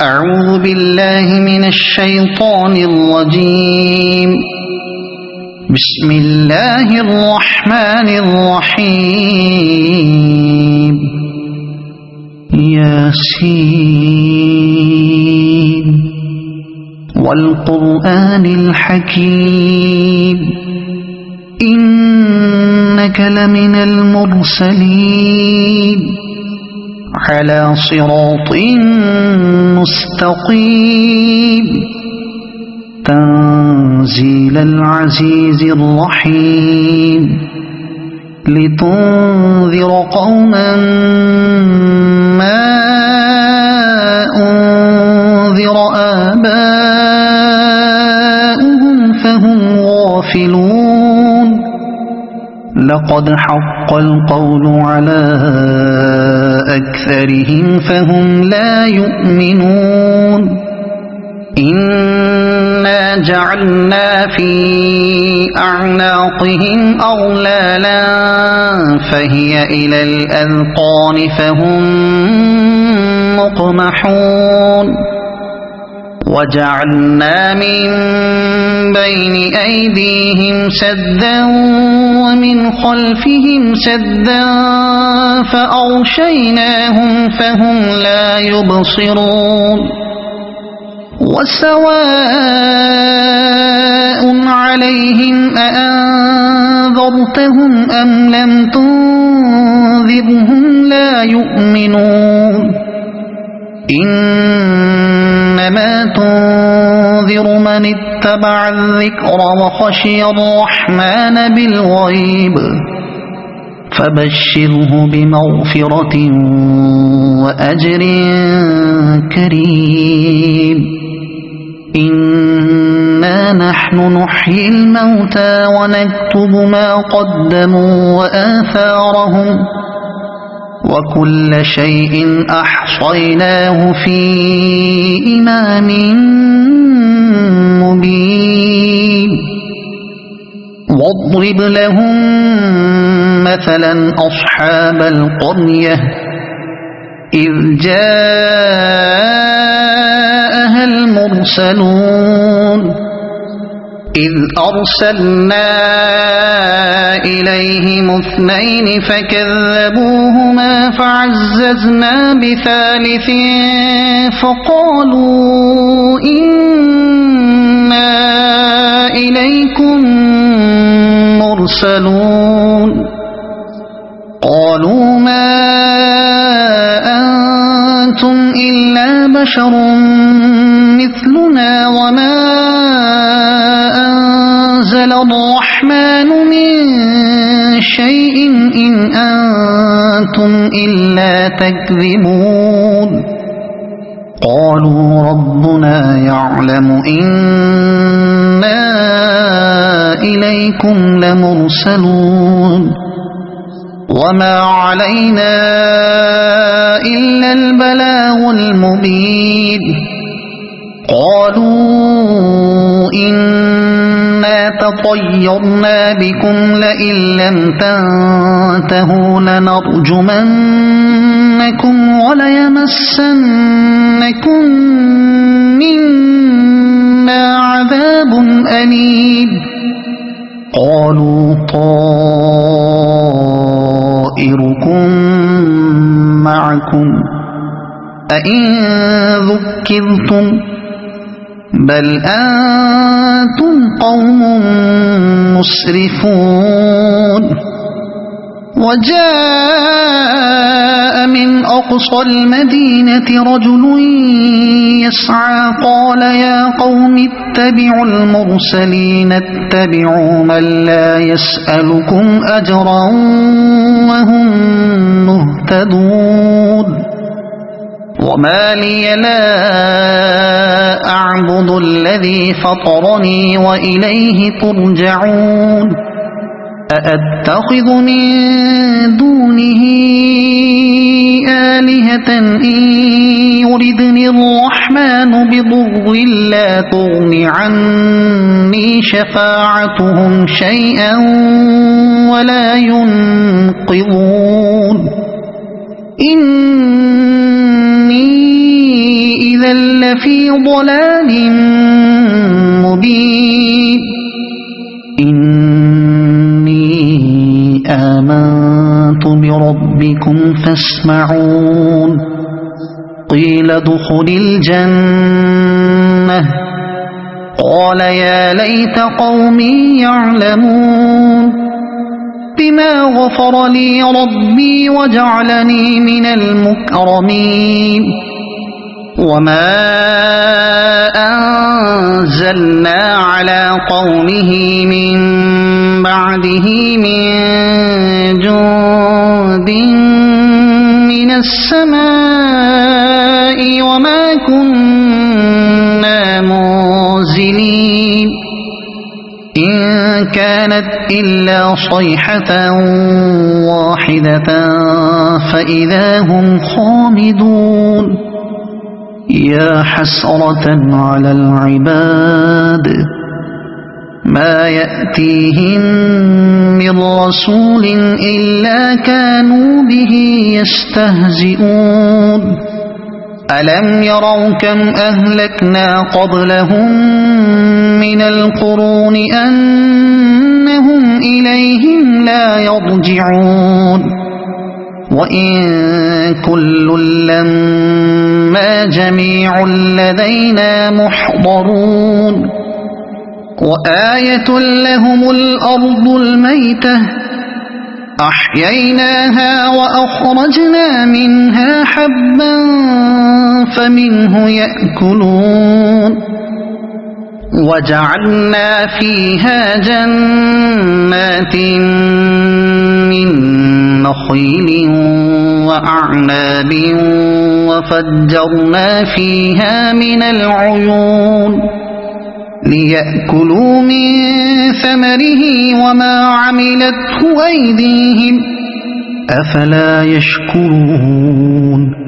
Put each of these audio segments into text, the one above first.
أعوذ بالله من الشيطان الرجيم. بسم الله الرحمن الرحيم. ياسين والقرآن الحكيم إنك لمن المرسلين على صراط مستقيم تنزيل العزيز الرحيم لتنذر قوما ما أنذر آباؤهم فهم غافلون. لقد حق القول على أكثرهم فهم لا يؤمنون. إنا جعلنا في أعناقهم أغلالا فهي إلى الأذقان فهم مقمحون. وجعلنا من بين أيديهم سدا ومن خلفهم سدا فأغشيناهم فهم لا يبصرون. وسواء عليهم أأنذرتهم أم لم تنذرهم لا يؤمنون. إنما تنذر من اتبع الذكر وخشي الرحمن بالغيب فبشره بمغفرة وأجر كريم. إنا نحن نحيي الموتى ونكتب ما قدموا وآثارهم وكل شيء أحصيناه في إمام مبين. واضرب لهم مثلا أصحاب القرية إذ جاءها المرسلون إذ أرسلنا إليهم اثنين فكذبوهما فعززنا بثالث فقالوا إنا إليكم مرسلون. قالوا ما أنتم إلا بشر مثلنا وما أنزل الرحمن من شيء إن أنتم إلا تكذبون. قالوا ربنا يعلم إنا إليكم لمرسلون وما علينا إلا البلاغ المبين. قالوا إنا تطيرنا بكم لئن لم تنتهوا لنرجمنكم وليمسنكم منا عذاب أليم. قالوا طائركم معكم أئن ذكرتم بل أنتم قوم مسرفون. وجاء من أقصى المدينة رجل يسعى قال يا قوم اتبعوا المرسلين اتبعوا من لا يسألكم أجرا وهم مهتدون. وما لي لا أعبد الذي فطرني وإليه ترجعون. أأتخذ من دونه آلهة إن يردني الرحمن بضر لا تغن عني شفاعتهم شيئا ولا ينقذون. إني إذا لفي ضلال مبين إني آمنت بربكم فاسمعون قيل ادخل الجنة قال يا ليت قومي يعلمون بما غفر لي ربي وجعلني من المكرمين وما أنزلنا على قومه من بعده من جند من السماء وما كنا منزلين إن كانت إلا صيحة واحدة فإذا هم خامدون يا حسرة على العباد ما يأتيهم من رسول إلا كانوا به يستهزئون ألم يروا كم أهلكنا قبلهم من القرون أنهم إليهم لا يرجعون وإن كل لما جميع لدينا محضرون وآية لهم الأرض الميتة أحييناها وأخرجنا منها حبا فمنه يأكلون وجعلنا فيها جنات من نخيل وأعناب وفجرنا فيها من العيون ليأكلوا من ثمره وما عملته أيديهم أفلا يشكرون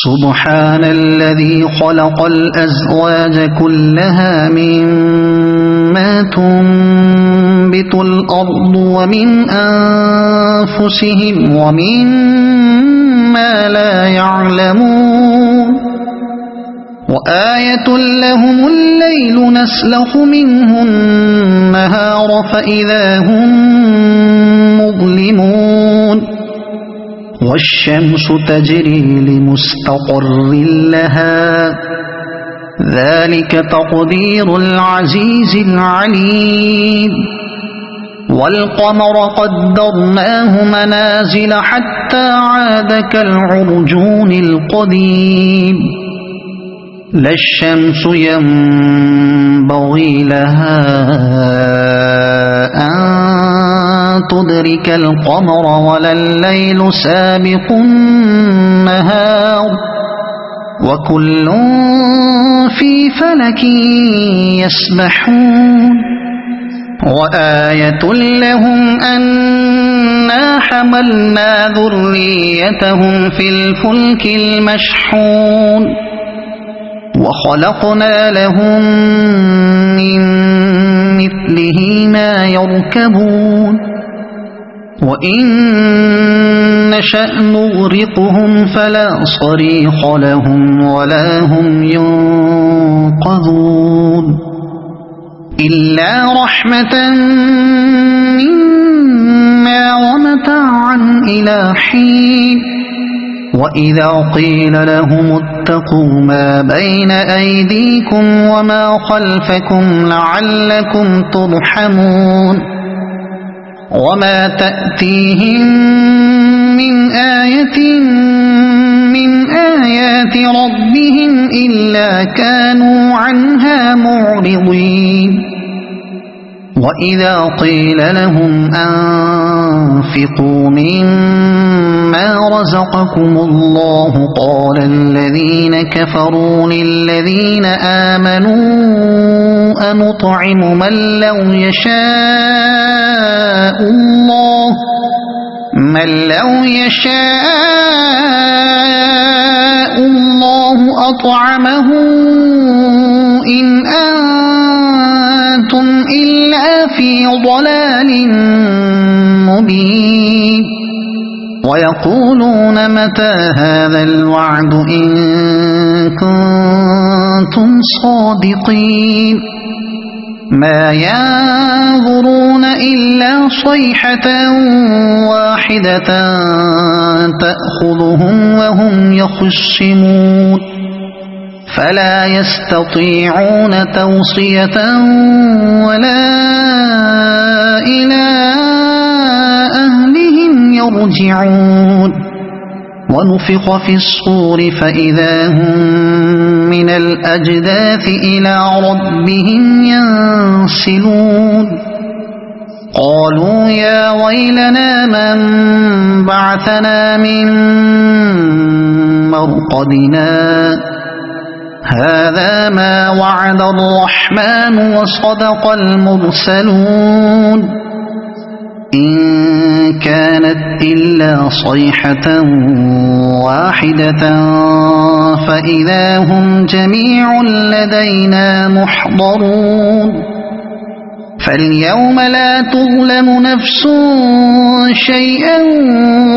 سبحان الذي خلق الأزواج كلها مما تنبت الأرض ومن أنفسهم ومما لا يعلمون وآية لهم الليل نسلخ منه النهار فإذا هم مظلمون والشمس تجري لمستقر لها ذلك تقدير العزيز العليم والقمر قدرناه منازل حتى عاد كالعرجون القديم لا الشمس ينبغي لها أن تدرك القمر ولا الليل سابق النهار وكل في فلك يسبحون وآية لهم أنا حملنا ذريتهم في الفلك المشحون وخلقنا لهم من مثله ما يركبون وإن نشأ نغرقهم فلا صريخ لهم ولا هم ينقذون إلا رحمة منا ومتاعا إلى حين وإذا قيل لهم اتقوا ما بين أيديكم وما خلفكم لعلكم ترحمون وما تأتيهم من آية من آيات ربهم إلا كانوا عنها معرضين وإذا قيل لهم أنفقوا مما رزقكم الله قال الذين كفروا للذين آمنوا أنطعم من لو يشاء الله أطعمه إن أنتم إلا في ضلال مبين ويقولون متى هذا الوعد إن كنتم صادقين ما ينظرون إلا صيحة واحدة تأخذهم وهم يخصمون فلا يستطيعون توصية ولا إلى أهلهم يرجعون ونفخ في الصور فإذا هم من الأجداث إلى ربهم ينسلون قالوا يا ويلنا من بعثنا من مرقدنا هذا ما وعد الرحمن وصدق المرسلون إن كانت إلا صيحة واحدة فإذا هم جميع لدينا محضرون فاليوم لا تظلم نفس شيئا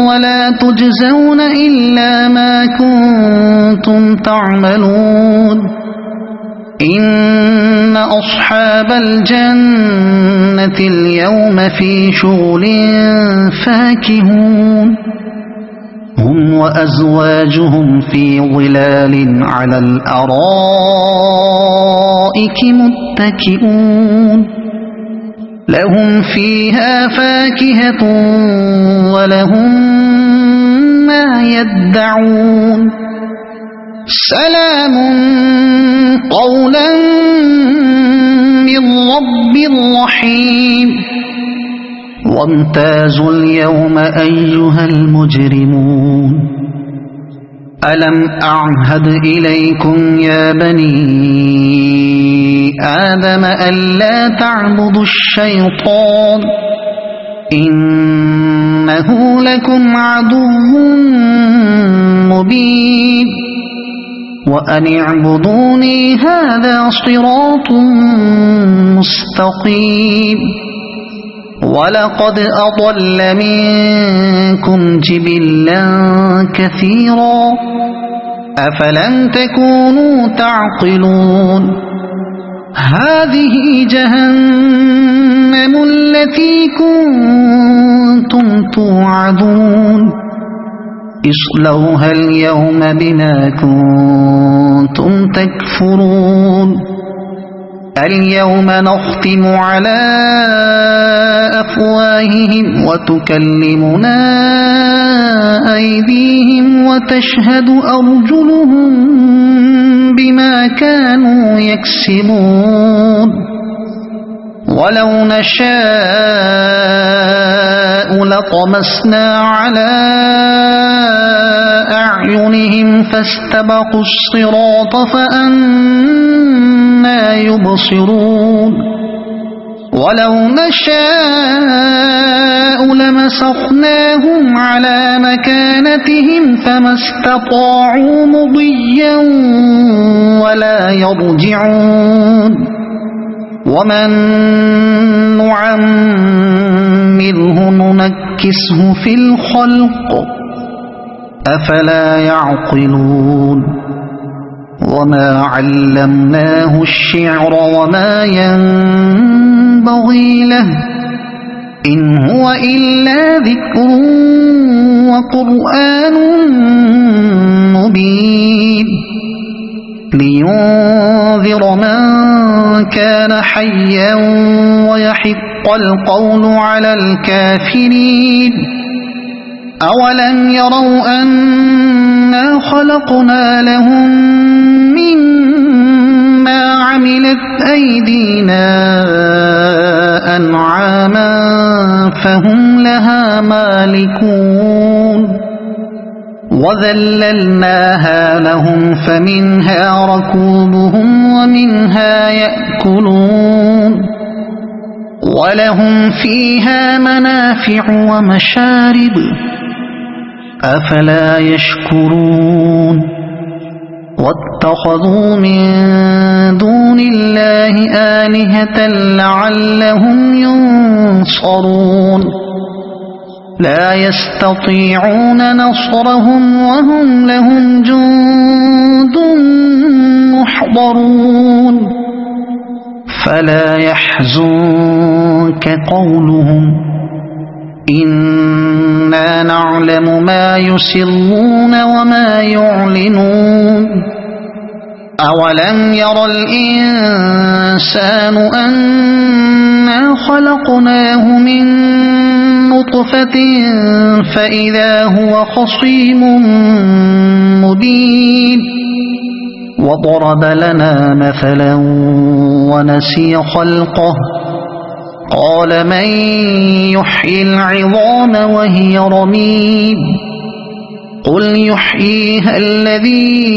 ولا تجزون إلا ما كنتم تعملون إن أصحاب الجنة اليوم في شغل فاكهون هم وأزواجهم في ظلال على الأرائك متكئون لهم فيها فاكهة ولهم ما يدعون سلام قولا من رب رحيم وامتازوا اليوم أيها المجرمون ألم أعهد إليكم يا بني آدم ألا تعبدوا الشيطان إنه لكم عدو مبين وأن اعبدوني هذا صراط مستقيم ولقد أضل منكم جبلا كثيرا أفلم تكونوا تعقلون هذه جهنم التي كنتم توعدون اصلوها اليوم بما كنتم تكفرون اليوم نختم على أفواههم وتكلمنا أيديهم وتشهد أرجلهم بما كانوا يكسبون ولو نشاء لطمسنا على أعينهم فاستبقوا الصراط فأنى يبصرون ولو نشاء لمسخناهم على مكانتهم فما استطاعوا مضيا ولا يرجعون ومن نعمره ننكسه في الخلق أفلا يعقلون وما علمناه الشعر وما ينبغي له إن هو إلا ذكر وقرآن مبين لينذر من كان حيا ويحق القول على الكافرين أولم يروا أنا خلقنا لهم مما عملت أيدينا أنعاما فهم لها مالكون وذللناها لهم فمنها ركوبهم ومنها يأكلون ولهم فيها منافع ومشارب أفلا يشكرون واتخذوا من دون الله آلهة لعلهم ينصرون لا يستطيعون نصرهم وهم لهم جند محضرون فلا يحزنك قولهم إنا نعلم ما يسرون وما يعلنون أولم ير الإنسان أنا خلقناه من نطفة فإذا هو خصيم مبين وضرب لنا مثلا ونسي خلقه قال من يحيي العظام وهي رميم قل يحييها الذي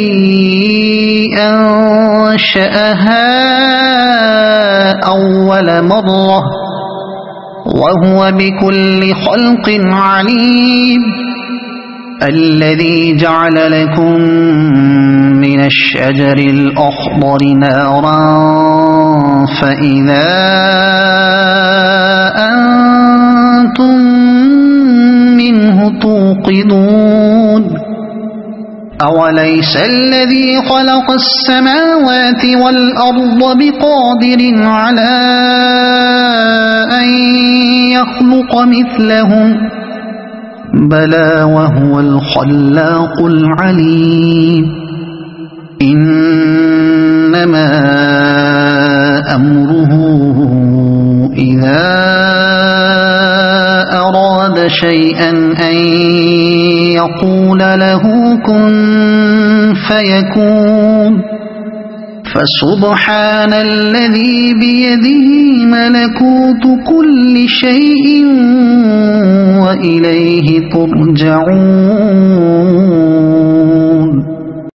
أنشأها أول مرة وهو بكل خلق عليم الذي جعل لكم من الشجر الأخضر نارا فإذا أنتم منه توقدون أوليس الذي خلق السماوات والأرض بقادر على أن يخلق مثلهم بلى وهو الخلاق العليم إنما أمره إذا أراد شيئا أن يقول له كن فيكون فسبحان الذي بيده ملكوت كل شيء وإليه ترجعون